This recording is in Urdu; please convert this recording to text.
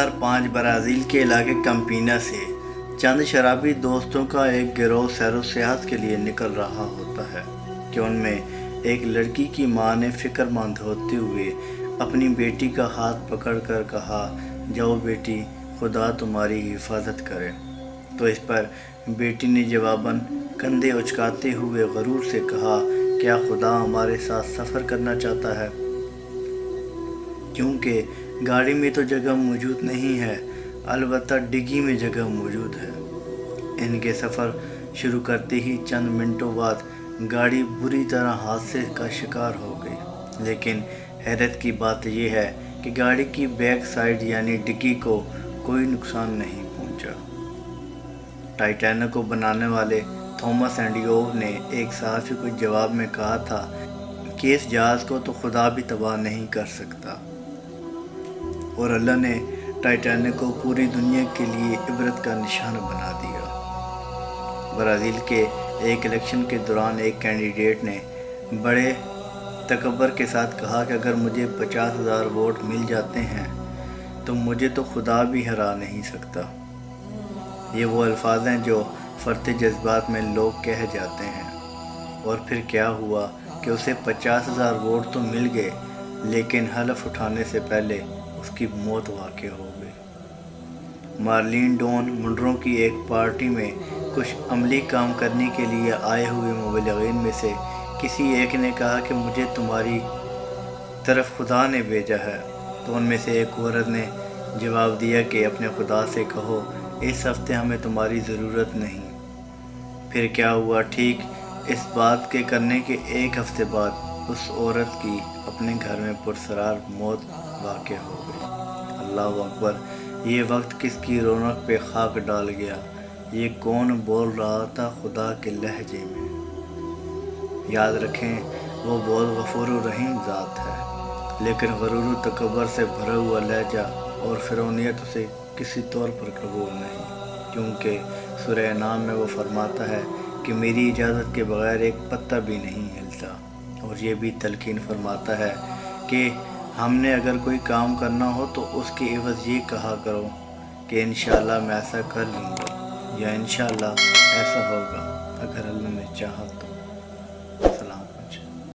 2005 برازیل کے علاقے کمپینا سے چند شرابی دوستوں کا ایک گروہ سیر و سیاحت کے لیے نکل رہا ہوتا ہے کہ ان میں ایک لڑکی کی ماں نے فکر مند ہوتے ہوئے اپنی بیٹی کا ہاتھ پکڑ کر کہا، جاؤ بیٹی، خدا تمہاری حفاظت کرے۔ تو اس پر بیٹی نے جواباً کندھے اچکاتے ہوئے غرور سے کہا، کیا خدا ہمارے ساتھ سفر کرنا چاہتا ہے؟ کیونکہ گاڑی میں تو جگہ موجود نہیں ہے، البتہ ڈگی میں جگہ موجود ہے۔ ان کے سفر شروع کرتے ہی چند منٹوں بعد گاڑی بری طرح حادثے کا شکار ہو گئی، لیکن حیرت کی بات یہ ہے کہ گاڑی کی بیک سائیڈ یعنی ڈگی کو کوئی نقصان نہیں پہنچا۔ ٹائٹینک کو بنانے والے تھامس ایڈیسن نے ایک صحافی کو جواب میں کہا تھا کہ اس جہاز کو تو خدا بھی تباہ نہیں کر سکتا، اور اللہ نے ٹائٹینک کو پوری دنیا کے لیے عبرت کا نشان بنا دیا۔ برازیل کے ایک الیکشن کے دوران ایک کینڈیڈیٹ نے بڑے تکبر کے ساتھ کہا کہ اگر مجھے 50,000 ووٹ مل جاتے ہیں تو مجھے تو خدا بھی ہرا نہیں سکتا۔ یہ وہ الفاظ ہیں جو فرط جذبات میں لوگ کہہ جاتے ہیں، اور پھر کیا ہوا کہ اسے 50,000 ووٹ تو مل گئے، لیکن حلف اٹھانے سے پہلے اس کی موت واقع ہو گئی۔ مارلین ڈون منڈرو کی ایک پارٹی میں کچھ عملی کام کرنے کے لیے آئے ہوئے مبلغین میں سے کسی ایک نے کہا کہ مجھے تمہاری طرف خدا نے بھیجا ہے۔ تو ان میں سے ایک عورت نے جواب دیا کہ اپنے خدا سے کہو، اس ہفتے ہمیں تمہاری ضرورت نہیں۔ پھر کیا ہوا، ٹھیک اس بات کے کرنے کے ایک ہفتے بعد اس عورت کی اپنے گھر میں پراسرار موت واقع ہو گئی۔ اللہ اکبر! یہ وقت کس کی رونق پہ خاک ڈال گیا! یہ کون بول رہا تھا خدا کے لہجے میں؟ یاد رکھیں، وہ بہت غفور و رحیم ذات ہے، لیکن غرور و تکبر سے بھرا ہوا لہجہ اور فرعونیت اسے کسی طور پر قبول نہیں، کیونکہ سورہ انعام میں وہ فرماتا ہے کہ میری اجازت کے بغیر ایک پتا بھی نہیں ہلتا، اور یہ بھی تلقین فرماتا ہے کہ ہم نے اگر کوئی کام کرنا ہو تو اس کے عوض یہ کہا کرو کہ انشاءاللہ میں ایسا کر لوں گا، یا انشاءاللہ ایسا ہوگا، اگر اللہ نے چاہا تو۔